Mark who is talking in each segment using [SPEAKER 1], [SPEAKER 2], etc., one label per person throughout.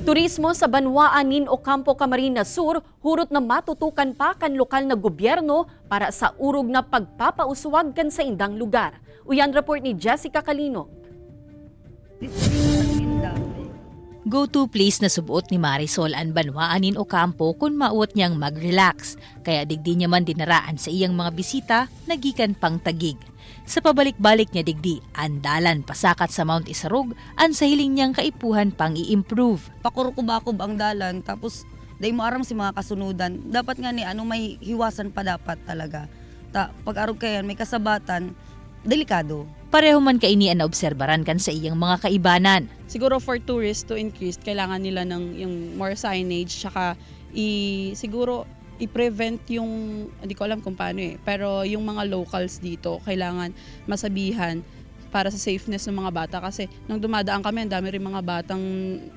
[SPEAKER 1] Turismo sa Banwaanin o Campo Camarines Sur, hurot na matutukan pa kan lokal na gobyerno para sa urog na pagpapauswag kan sa indang lugar. Uyan report ni Jessica Calino.
[SPEAKER 2] Go-to place na subuot ni Marisol ang Banwaanin o Campo kung mauot niyang mag-relax. Kaya digdi niya man dinaraan sa iyang mga bisita, nagikan pang Taguig. Sa pabalik-balik niya digdi, andalan pasakat sa Mount Isarog, ang sa hiling niyang kaipuhan pang i-improve.
[SPEAKER 3] Pakurukubakob ang dalan, tapos day mo aram si mga kasunudan. Dapat nga ni may hiwasan pa dapat talaga. Pag-arog kayan, may kasabatan, delikado.
[SPEAKER 2] Pareho man kaini ang naobserbaran kan sa iyang mga kaibanan.
[SPEAKER 4] Siguro for tourists to increase, kailangan nila ng yung more signage, saka siguro i-prevent yung, hindi ko alam kung paano pero yung mga locals dito, kailangan masabihan para sa safeness ng mga bata. Kasi nung dumadaan kami, ang dami rin mga batang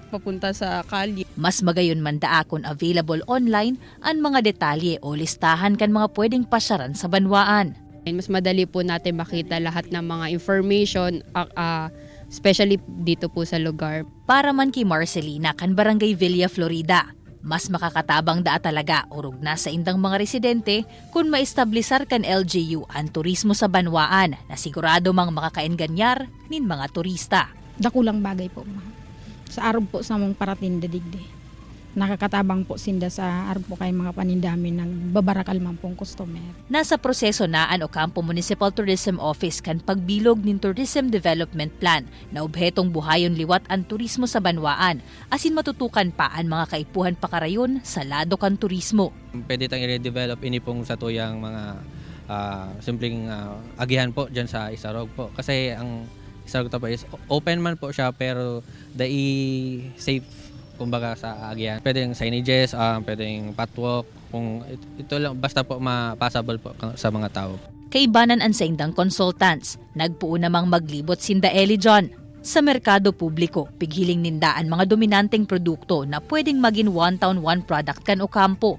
[SPEAKER 4] papunta sa kalye.
[SPEAKER 2] Mas magayon man daakon available online ang mga detalye o listahan kan mga pwedeng pasyaran sa Banwaan.
[SPEAKER 5] Mas madali po natin makita lahat ng mga information, especially dito po sa lugar.
[SPEAKER 2] Para man kay Marcelina kan Barangay Villa, Florida, mas makakatabang daa talaga urog na sa indang mga residente kung maestablisar kan LGU ang turismo sa Banwaan na sigurado mang makakaenganyar nin mga turista.
[SPEAKER 6] Dakulang bagay po, ma'am. Sa arog po sa mong paratinda digdi. Nakakatabang po sinda sa arog po kay mga panindami ng babarakal man pong customer.
[SPEAKER 2] Nasa proseso na ang Ocampo Municipal Tourism Office kan pagbilog nin Tourism Development Plan na obhetong buhayon liwat ang turismo sa Banwaan asin matutukan pa ang mga kaipuhan pakarayon sa lado kan turismo.
[SPEAKER 7] Pwede tang i-redevelop ini pong sa tuyang mga simpleng agihan po dyan sa Isarog po. Kasi ang Isarog po is open man po siya pero safe kumbaga sa agihan. Pwede yung signages, pwede yung patwalk, kung ito lang, basta po ma-passable po sa mga tao.
[SPEAKER 2] Kaibanan ang sa indang consultants, nagpuo namang maglibot sinda Eli John. Sa merkado publiko, pighiling nindaan mga dominanteng produkto na pwedeng maging one town one product kan Ocampo.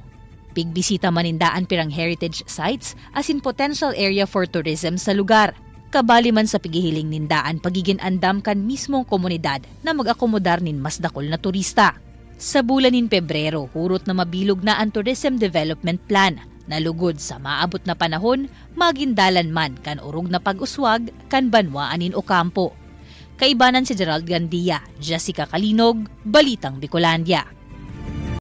[SPEAKER 2] Pigbisita manindaan pirang heritage sites as in potential area for tourism sa lugar. Kabali man sa pighihiling nindaan pagiging andam kan mismong komunidad na mag-akomodar nin mas dakol na turista. Sa bulan nin Pebrero, hurot na mabilog na ang Tourism Development Plan. Nalugod sa maabot na panahon, magindalan man kan urog na pag-uswag kan Banwaanin o Campo. Kaibanan si Gerald Gandia, Jessica Calinog, Balitang Bicolandia.